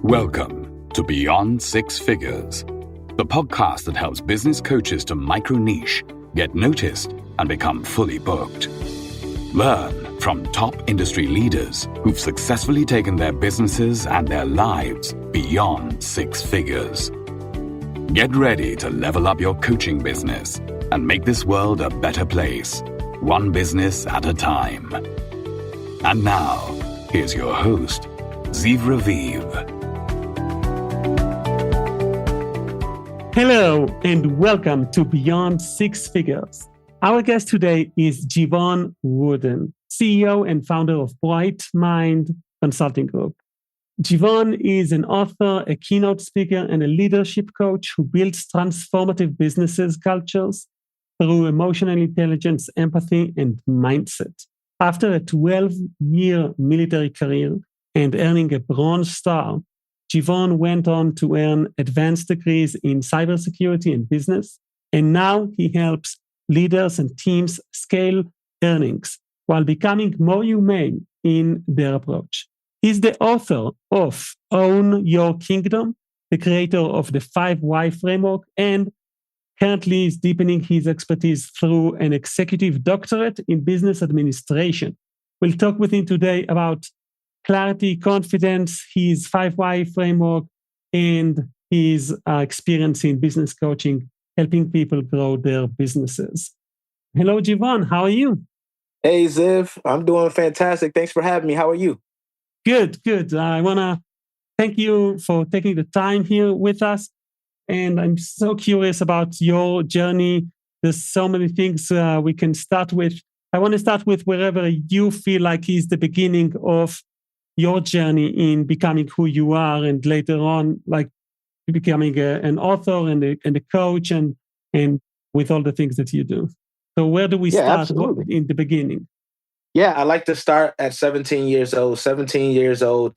Welcome to Beyond Six Figures, the podcast that helps business coaches to micro-niche, get noticed, and become fully booked. Learn from top industry leaders who've successfully taken their businesses and their lives beyond six figures. Get ready to level up your coaching business and make this world a better place, one business at a time. And now, here's your host, Ziv Raviv. Hello and welcome to Beyond Six Figures. Our guest today is Jevon Wooden, CEO and founder of Bright Mind Consulting Group. Jevon is an author, a keynote speaker, and a leadership coach who builds transformative businesses cultures through emotional intelligence, empathy, and mindset. After a 12-year military career and earning a Bronze Star, Jevon went on to earn advanced degrees in cybersecurity and business, and now he helps leaders and teams scale earnings while becoming more humane in their approach. He's the author of Own Your Kingdom, the creator of the 5 Why framework, and currently is deepening his expertise through an executive doctorate in business administration. We'll talk with him today about clarity, confidence, his 5 Why framework, and his experience in business coaching, helping people grow their businesses. Hello, Jevon. How are you? Hey, Ziv. I'm doing fantastic. Thanks for having me. How are you? Good. I want to thank you for taking the time here with us. And I'm so curious about your journey. There's so many things we can start with. I want to start with wherever you feel like is the beginning of your journey in becoming who you are, and later on, like becoming an author and a coach, and with all the things that you do. So where do we start absolutely. In the beginning? Yeah, I like to start at 17 years old. 17 years old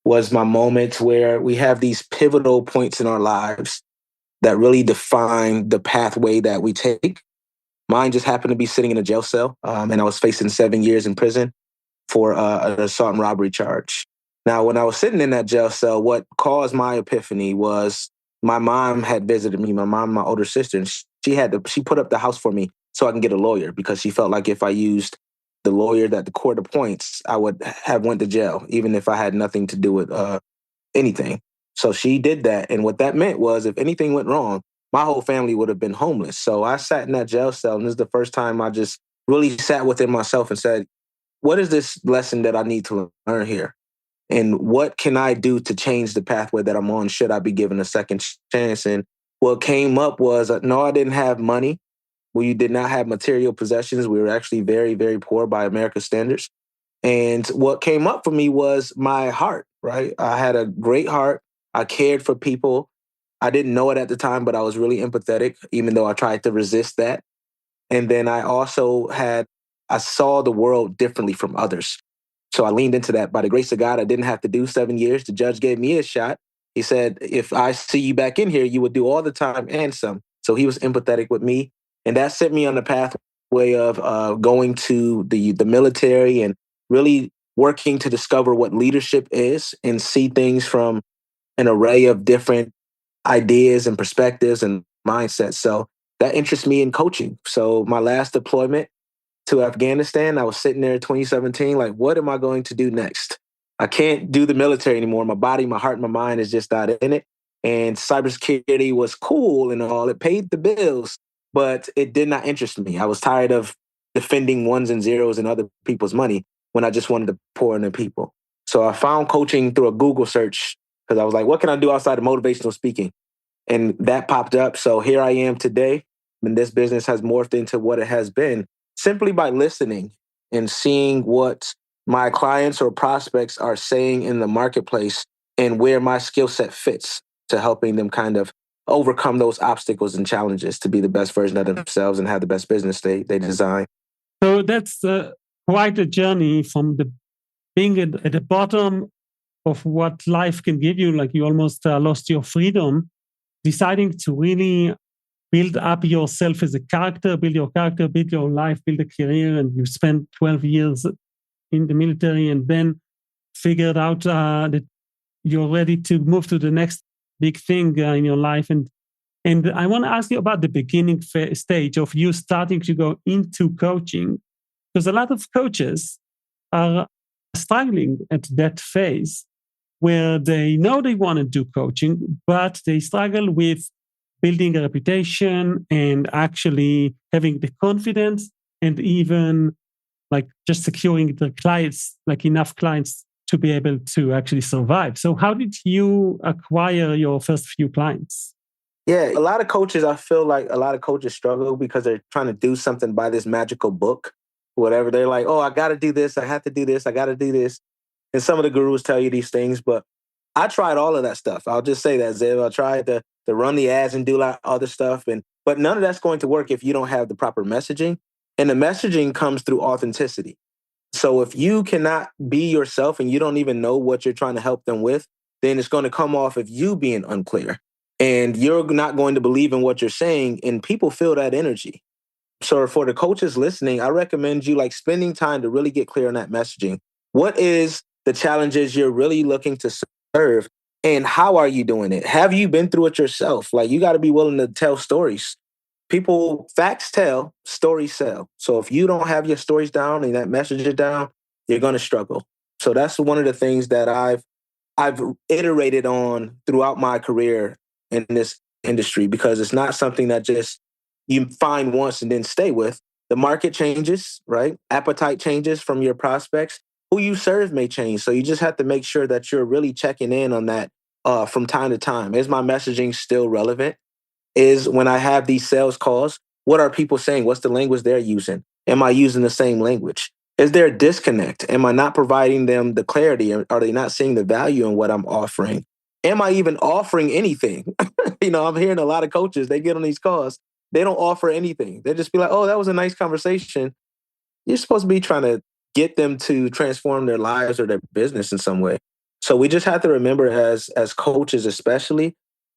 was my moment where we have these pivotal points in our lives that really define the pathway that we take. Mine just happened to be sitting in a jail cell, and I was facing 7 years in prison for an assault and robbery charge. Now, when I was sitting in that jail cell, what caused my epiphany was my mom had visited me, my older sister, and she put up the house for me so I can get a lawyer, because she felt like if I used the lawyer that the court appoints, I would have went to jail, even if I had nothing to do with anything. So she did that. And what that meant was if anything went wrong, my whole family would have been homeless. So I sat in that jail cell, and this is the first time I just really sat within myself and said, what is this lesson that I need to learn here? And what can I do to change the pathway that I'm on? Should I be given a second chance? And what came up was, no, I didn't have money. We did not have material possessions. We were actually very, very poor by America's standards. And what came up for me was my heart, right? I had a great heart. I cared for people. I didn't know it at the time, but I was really empathetic, even though I tried to resist that. And then I saw the world differently from others. So I leaned into that. By the grace of God, I didn't have to do 7 years. The judge gave me a shot. He said, if I see you back in here, you would do all the time and some. So he was empathetic with me. And that set me on the pathway of going to the military and really working to discover what leadership is and see things from an array of different ideas and perspectives and mindsets. So that interests me in coaching. So my last deployment to Afghanistan, I was sitting there in 2017, like, what am I going to do next? I can't do the military anymore. My body, my heart, my mind is just not in it. And cybersecurity was cool and all. It paid the bills, but it did not interest me. I was tired of defending ones and zeros and other people's money when I just wanted to pour into people. So I found coaching through a Google search because I was like, what can I do outside of motivational speaking? And that popped up. So here I am today. And this business has morphed into what it has been simply by listening and seeing what my clients or prospects are saying in the marketplace and where my skill set fits to helping them kind of overcome those obstacles and challenges to be the best version of themselves and have the best business they design. So that's quite a journey from being at the bottom of what life can give you, like you almost lost your freedom, deciding to really build up yourself as a character, build your life, build a career, and you spent 12 years in the military and then figured out that you're ready to move to the next big thing in your life. And I want to ask you about the beginning stage of you starting to go into coaching, because a lot of coaches are struggling at that phase where they know they want to do coaching, but they struggle with building a reputation and actually having the confidence and even like just securing the clients, like enough clients to be able to actually survive. So how did you acquire your first few clients? Yeah, a lot of coaches, I feel like a lot of coaches struggle because they're trying to do something by this magical book, whatever. They're like, oh, I got to do this. I have to do this. I got to do this. And some of the gurus tell you these things, but I tried all of that stuff. I'll just say that, Zev. I tried to run the ads and do a lot of other stuff. But none of that's going to work if you don't have the proper messaging. And the messaging comes through authenticity. So if you cannot be yourself and you don't even know what you're trying to help them with, then it's going to come off of you being unclear. And you're not going to believe in what you're saying. And people feel that energy. So for the coaches listening, I recommend you like spending time to really get clear on that messaging. What is the challenges you're really looking to serve? And how are you doing it? Have you been through it yourself? Like you got to be willing to tell stories. People, facts tell, stories sell. So if you don't have your stories down and that message is down, you're going to struggle. So that's one of the things that I've iterated on throughout my career in this industry, because it's not something that just you find once and then stay with. The market changes, right? Appetite changes from your prospects. Who you serve may change. So you just have to make sure that you're really checking in on that from time to time. Is my messaging still relevant? Is when I have these sales calls, what are people saying? What's the language they're using? Am I using the same language? Is there a disconnect? Am I not providing them the clarity? Are they not seeing the value in what I'm offering? Am I even offering anything? I'm hearing a lot of coaches, they get on these calls, they don't offer anything. They just be like, oh, that was a nice conversation. You're supposed to be trying to get them to transform their lives or their business in some way. So we just have to remember as coaches, especially,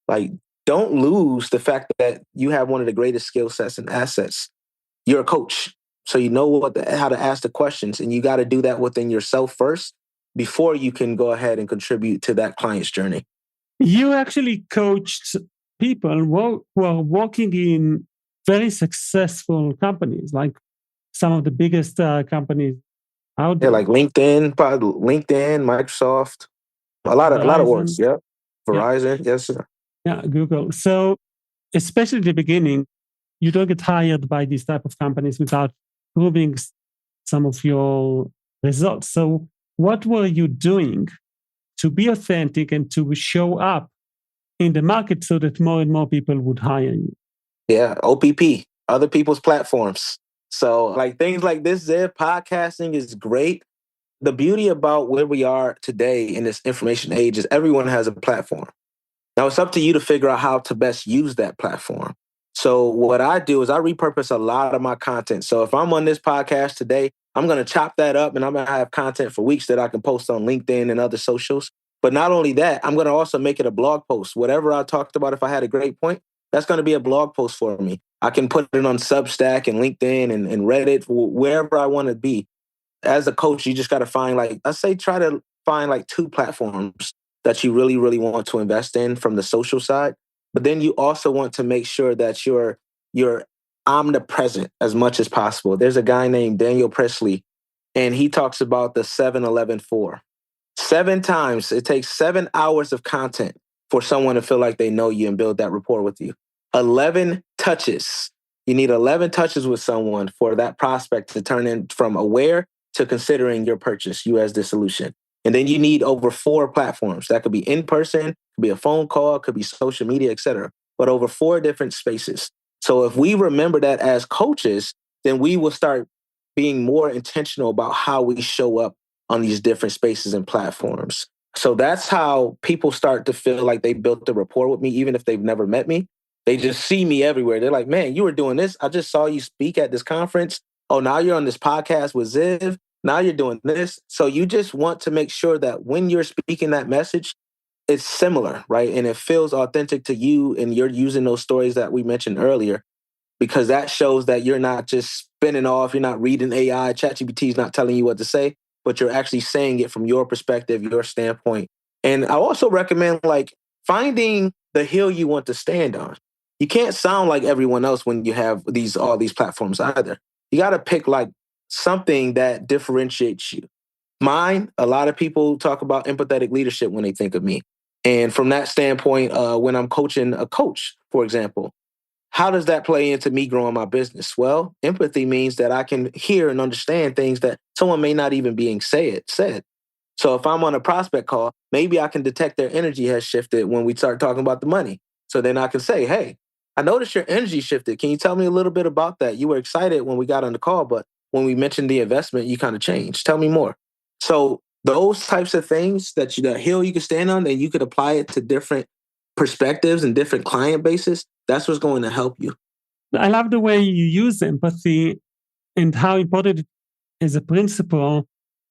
like, don't lose the fact that you have one of the greatest skill sets and assets. You're a coach. So you know how to ask the questions, and you got to do that within yourself first before you can go ahead and contribute to that client's journey. You actually coached people who are working in very successful companies, like some of the biggest companies out there. Yeah, like LinkedIn, Microsoft, a lot of orgs. Yeah, Verizon, yeah. Yes, sir. Yeah, Google. So especially at the beginning, you don't get hired by these type of companies without proving some of your results. So what were you doing to be authentic and to show up in the market so that more and more people would hire you? Yeah, OPP, other people's platforms. So like things like this, Zev, podcasting is great. The beauty about where we are today in this information age is everyone has a platform. Now it's up to you to figure out how to best use that platform. So what I do is I repurpose a lot of my content. So if I'm on this podcast today, I'm going to chop that up and I'm going to have content for weeks that I can post on LinkedIn and other socials. But not only that, I'm going to also make it a blog post. Whatever I talked about, if I had a great point, that's going to be a blog post for me. I can put it on Substack and LinkedIn and Reddit, wherever I want to be. As a coach, you just got to find try to find like 2 platforms that you really, really want to invest in from the social side. But then you also want to make sure that you're omnipresent as much as possible. There's a guy named Daniel Presley, and he talks about the 7-11-4. 7 times, it takes 7 hours of content for someone to feel like they know you and build that rapport with you. 11 touches. You need 11 touches with someone for that prospect to turn in from aware to considering your purchase, you as the solution. And then you need over 4 platforms. That could be in person, could be a phone call, could be social media, etc. But over 4 different spaces. So if we remember that as coaches, then we will start being more intentional about how we show up on these different spaces and platforms. So that's how people start to feel like they built a rapport with me, even if they've never met me. They just see me everywhere. They're like, man, you were doing this. I just saw you speak at this conference. Oh, now you're on this podcast with Ziv. Now you're doing this. So you just want to make sure that when you're speaking that message, it's similar, right? And it feels authentic to you, and you're using those stories that we mentioned earlier, because that shows that you're not just spinning off. You're not reading AI. ChatGPT is not telling you what to say, but you're actually saying it from your perspective, your standpoint, And I also recommend like finding the hill you want to stand on. You can't sound like everyone else when you have all these platforms either. You got to pick like something that differentiates you. Mine, a lot of people talk about empathetic leadership when they think of me. And from that standpoint, when I'm coaching a coach, for example, how does that play into me growing my business? Well, empathy means that I can hear and understand things that someone may not even be said. So if I'm on a prospect call, maybe I can detect their energy has shifted when we start talking about the money. So then I can say, hey, I noticed your energy shifted. Can you tell me a little bit about that? You were excited when we got on the call, but when we mentioned the investment, you kind of changed. Tell me more. So those types of things the hill you can stand on, and you could apply it to different perspectives and different client bases. That's what's going to help you. I love the way you use empathy and how important it is a principle.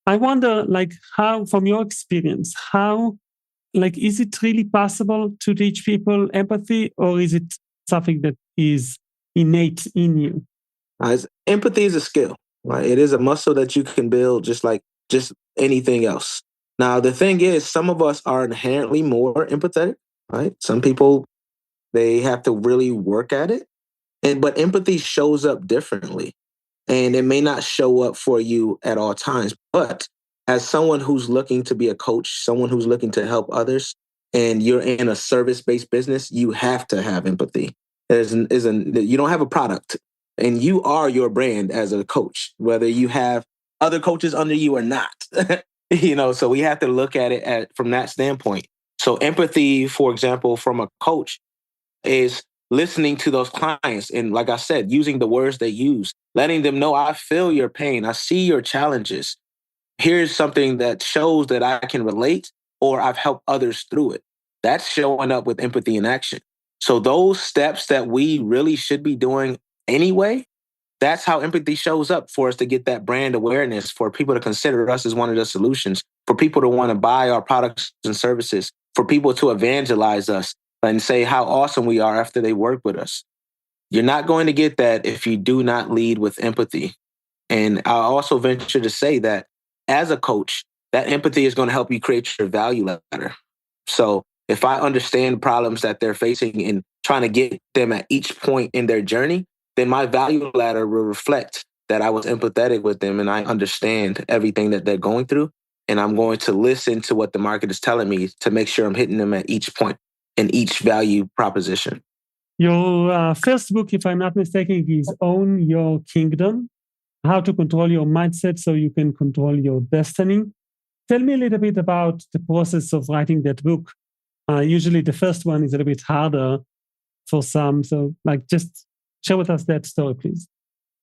I wonder, like, how, from your experience, how, like, is it really possible to teach people empathy, or is it something that is innate in you? Empathy is a skill, right? It is a muscle that you can build just anything else. Now, the thing is, some of us are inherently more empathetic, right? Some people, they have to really work at it. But empathy shows up differently. And it may not show up for you at all times. But as someone who's looking to be a coach, someone who's looking to help others, and you're in a service-based business, you have to have empathy. You don't have a product, and you are your brand as a coach, whether you have other coaches under you or not. So we have to look at it from that standpoint. So empathy, for example, from a coach is listening to those clients. And like I said, using the words they use, letting them know, I feel your pain. I see your challenges. Here's something that shows that I can relate, or I've helped others through it. That's showing up with empathy in action. So those steps that we really should be doing anyway, that's how empathy shows up for us to get that brand awareness, for people to consider us as one of the solutions, for people to want to buy our products and services, for people to evangelize us and say how awesome we are after they work with us. You're not going to get that if you do not lead with empathy. And I also venture to say that as a coach, that empathy is going to help you create your value ladder. So if I understand problems that they're facing and trying to get them at each point in their journey, then my value ladder will reflect that I was empathetic with them and I understand everything that they're going through. And I'm going to listen to what the market is telling me to make sure I'm hitting them at each point in each value proposition. Your first book, if I'm not mistaken, is Own Your Kingdom: How to Control Your Mindset So You Can Control Your Destiny. Tell me a little bit about the process of writing that book. Usually the first one is a little bit harder for some. So just share with us that story, please.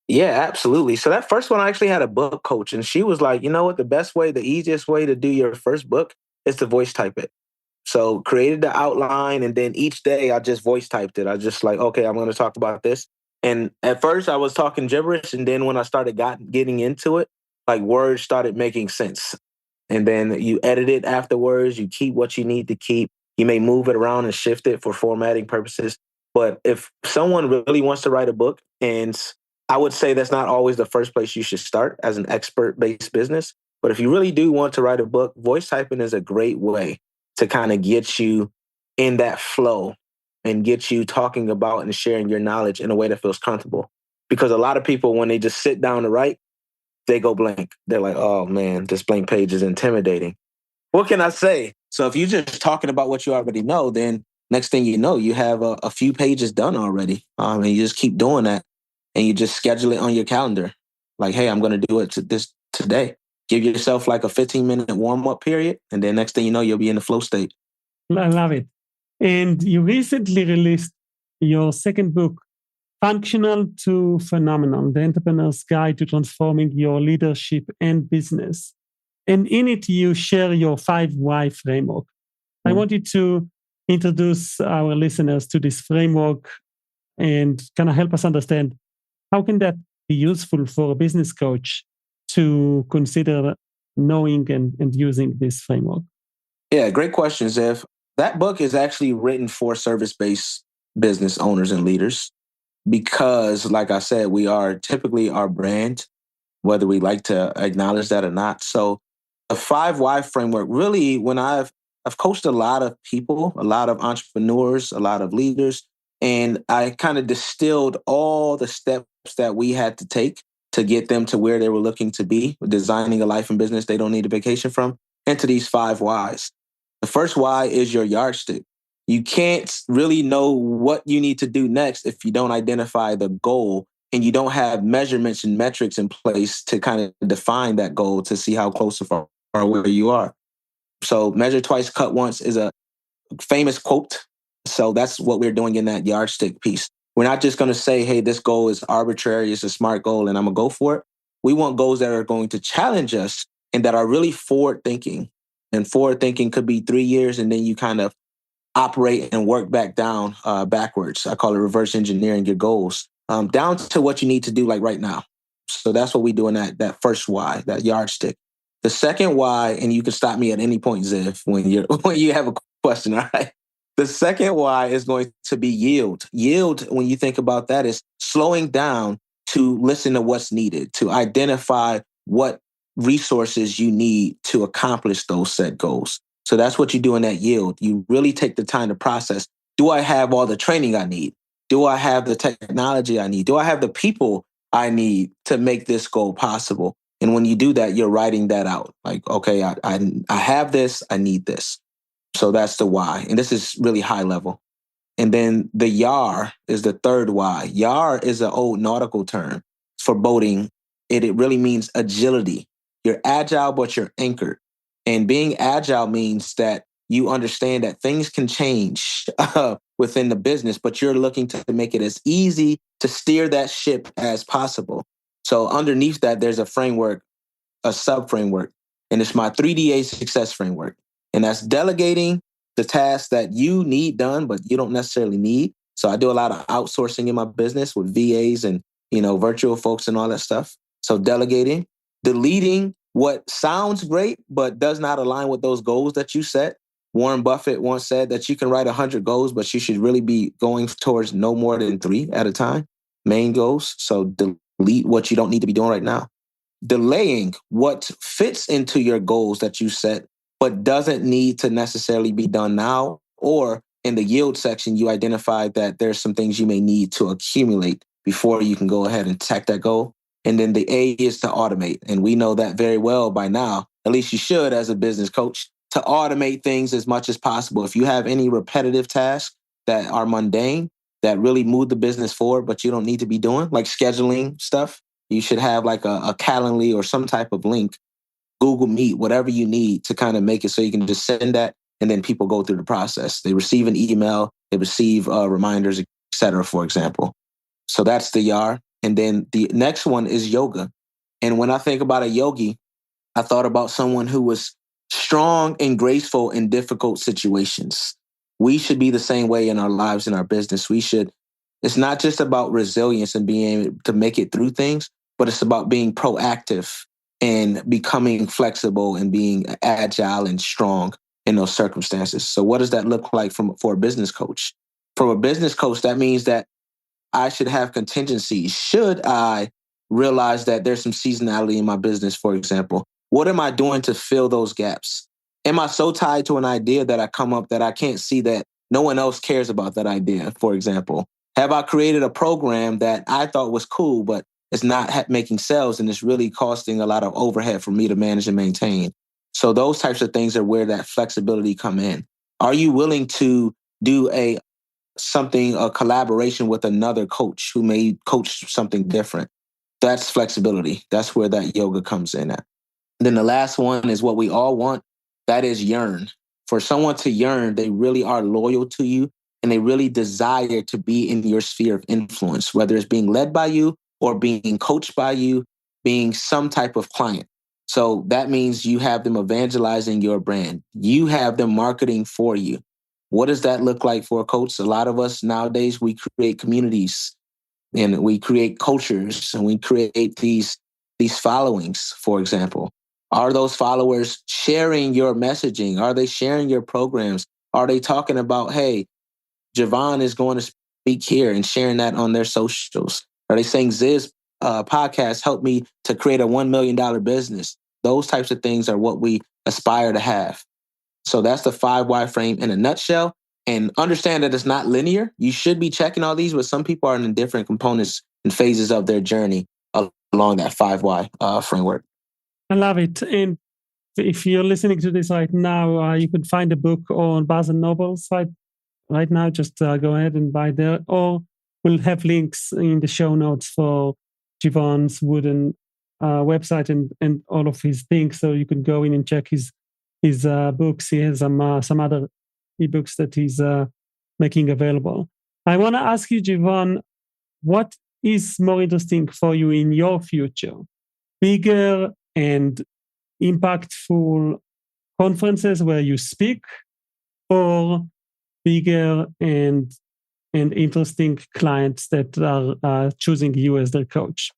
Yeah, absolutely. So that first one, I actually had a book coach, and she was like, you know what, the easiest way to do your first book is to voice type it. So created the outline, and then each day I just voice typed it. I just like, okay, I'm going to talk about this. And at first I was talking gibberish, and then when I started getting into it, like words started making sense. And then you edit it afterwards. You keep what you need to keep. You may move it around and shift it for formatting purposes. But if someone really wants to write a book, and I would say that's not always the first place you should start as an expert-based business. But if you really do want to write a book, voice typing is a great way to kind of get you in that flow and get you talking about and sharing your knowledge in a way that feels comfortable. Because a lot of people, when they just sit down to write, they go blank. They're like, oh man, this blank page is intimidating. What can I say? So if you're just talking about what you already know, then next thing you know, you have a few pages done already. And you just keep doing that, and you just schedule it on your calendar. Like, hey, I'm going to do it today. Give yourself like a 15-minute warm-up period, and then next thing you know, you'll be in the flow state. I love it. And you recently released your second book, Functional to Phenomenal: The Entrepreneur's Guide to Transforming Your Leadership and Business. And in it, you share your 5 why framework. I want you to introduce our listeners to this framework and kind of help us understand how can that be useful for a business coach to consider knowing and using this framework. Yeah, great question, Zev. That book is actually written for service-based business owners and leaders because, like I said, we are typically our brand, whether we like to acknowledge that or not. So the 5 why framework, really, when I've I've coached a lot of people, a lot of entrepreneurs, a lot of leaders, and I kind of distilled all the steps that we had to take to get them to where they were looking to be, designing a life and business they don't need a vacation from, into these 5 whys. The first why is your yardstick. You can't really know what you need to do next if you don't identify the goal and you don't have measurements and metrics in place to kind of define that goal to see how close or far where you are. So measure twice, cut once is a famous quote. So that's what we're doing in that yardstick piece. We're not just going to say, hey, this goal is arbitrary, it's a smart goal, and I'm going to go for it. We want goals that are going to challenge us and that are really forward thinking. And forward thinking could be 3 years, and then you kind of operate and work back down backwards. I call it reverse engineering your goals down to what you need to do like right now. So that's what we do in that first why, that yardstick. The second why, and you can stop me at any point, Ziv, when you have a question, all right? The second why is going to be yield. Yield, when you think about that, is slowing down to listen to what's needed, to identify what resources you need to accomplish those set goals. So that's what you do in that yield. You really take the time to process. Do I have all the training I need? Do I have the technology I need? Do I have the people I need to make this goal possible? And when you do that, you're writing that out. Like, okay, I have this, I need this. So that's the why. And this is really high level. And then the YAR is the third why. YAR is an old nautical term for boating. It really means agility. You're agile, but you're anchored. And being agile means that you understand that things can change within the business, but you're looking to make it as easy to steer that ship as possible. So underneath that, there's a framework, a sub-framework, and it's my 3DA success framework. And that's delegating the tasks that you need done, but you don't necessarily need. So I do a lot of outsourcing in my business with VAs and, virtual folks and all that stuff. So delegating, deleting what sounds great, but does not align with those goals that you set. Warren Buffett once said that you can write 100 goals, but you should really be going towards no more than 3 at a time, main goals. So delete what you don't need to be doing right now. Delaying what fits into your goals that you set, but doesn't need to necessarily be done now. Or in the yield section, you identified that there's some things you may need to accumulate before you can go ahead and attack that goal. And then the A is to automate. And we know that very well by now, at least you should as a business coach, to automate things as much as possible. If you have any repetitive tasks that are mundane, that really move the business forward, but you don't need to be doing, like scheduling stuff, you should have like a Calendly or some type of link, Google Meet, whatever you need to kind of make it so you can just send that and then people go through the process. They receive an email, they receive reminders, et cetera, for example. So that's the YAR. And then the next one is yoga. And when I think about a yogi, I thought about someone who was strong and graceful in difficult situations. We should be the same way in our lives, in our business. It's not just about resilience and being able to make it through things, but it's about being proactive and becoming flexible and being agile and strong in those circumstances. So what does that look like for a business coach? From a business coach, that means that I should have contingencies. Should I realize that there's some seasonality in my business, for example? What am I doing to fill those gaps? Am I so tied to an idea that I come up that I can't see that no one else cares about that idea, for example? Have I created a program that I thought was cool, but it's not making sales and it's really costing a lot of overhead for me to manage and maintain? So those types of things are where that flexibility come in. Are you willing to do a collaboration with another coach who may coach something different? That's flexibility. That's where that yoga comes in at. And then the last one is what we all want. That is yearn. For someone to yearn, they really are loyal to you and they really desire to be in your sphere of influence, whether it's being led by you or being coached by you, being some type of client. So that means you have them evangelizing your brand. You have them marketing for you. What does that look like for a coach? A lot of us nowadays, we create communities and we create cultures and we create these followings, for example. Are those followers sharing your messaging? Are they sharing your programs? Are they talking about, hey, Jevon is going to speak here and sharing that on their socials? Are they saying Ziv's podcast helped me to create a $1 million business? Those types of things are what we aspire to have. So that's the 5 why frame in a nutshell. And understand that it's not linear. You should be checking all these, but some people are in different components and phases of their journey along that 5 why framework. I love it. And if you're listening to this right now, you could find a book on Barnes and Noble site right now. Just go ahead and buy there, or we'll have links in the show notes for Jevon Wooden website and all of his things, so you can go in and check his books. He has some other ebooks that he's making available. I want to ask you, Jevon, what is more interesting for you in your future? Bigger and impactful conferences where you speak, or bigger and interesting clients that are choosing you as their coach?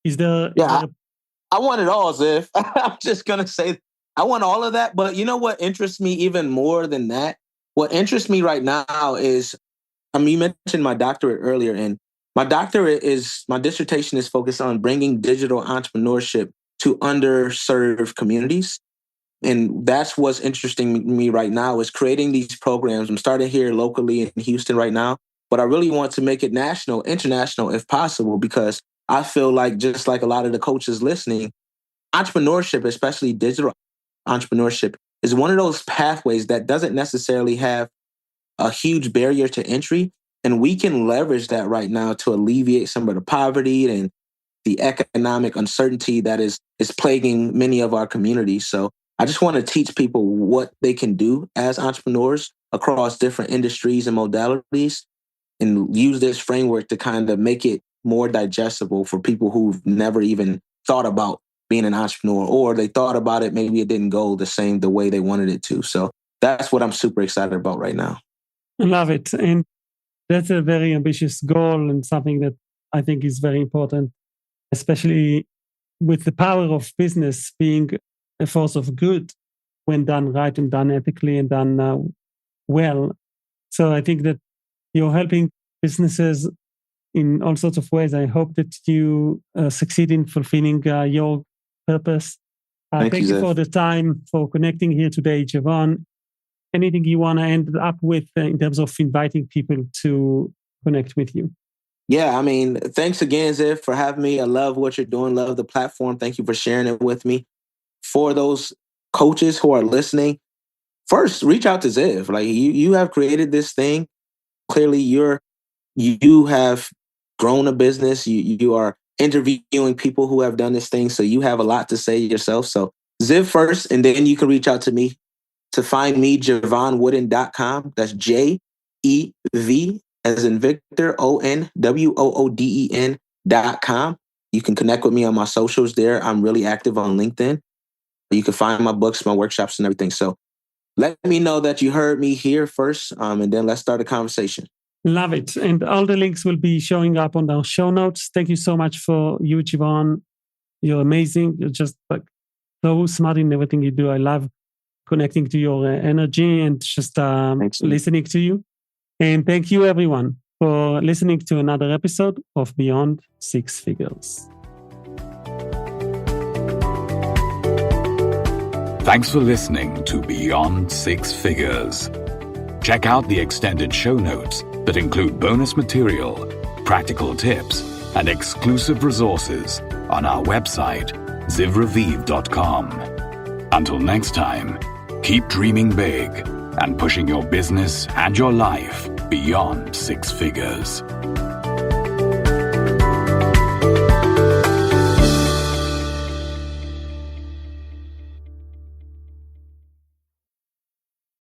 Is there? I want it all, Ziv. I'm just going to say I want all of that. But you know what interests me even more than that? What interests me right now is, you mentioned my doctorate earlier, and my dissertation is focused on bringing digital entrepreneurship to underserved communities. And that's what's interesting me right now, is creating these programs. I'm starting here locally in Houston right now, but I really want to make it national, international if possible, because I feel like, just like a lot of the coaches listening, entrepreneurship, especially digital entrepreneurship, is one of those pathways that doesn't necessarily have a huge barrier to entry. And we can leverage that right now to alleviate some of the poverty and the economic uncertainty that is plaguing many of our communities. So I just want to teach people what they can do as entrepreneurs across different industries and modalities, and use this framework to kind of make it more digestible for people who've never even thought about being an entrepreneur, or they thought about it, maybe it didn't go the way they wanted it to. So that's what I'm super excited about right now. I love it. And that's a very ambitious goal, and something that I think is very important, especially with the power of business being a force of good when done right and done ethically and done well. So I think that you're helping businesses in all sorts of ways. I hope that you succeed in fulfilling your purpose. Thank you for the time, for connecting here today, Jevon. Anything you want to end up with in terms of inviting people to connect with you? Yeah, thanks again, Ziv, for having me. I love what you're doing, love the platform. Thank you for sharing it with me. For those coaches who are listening, first, reach out to Ziv. Like, you have created this thing. Clearly, you have grown a business. You are interviewing people who have done this thing. So you have a lot to say yourself. So Ziv first, and then you can reach out to me. To find me, JevonWooden.com. That's JEV as in Victor, ONWOODEN.com. You can connect with me on my socials there. I'm really active on LinkedIn. You can find my books, my workshops, and everything. So let me know that you heard me here first, and then let's start a conversation. Love it. And all the links will be showing up on our show notes. Thank you so much for you, Jevon. You're amazing. You're just so smart in everything you do. I love connecting to your energy and just listening to you. And thank you, everyone, for listening to another episode of Beyond Six Figures. Thanks for listening to Beyond Six Figures. Check out the extended show notes that include bonus material, practical tips, and exclusive resources on our website, zivraviv.com. Until next time, keep dreaming big and pushing your business and your life beyond six figures.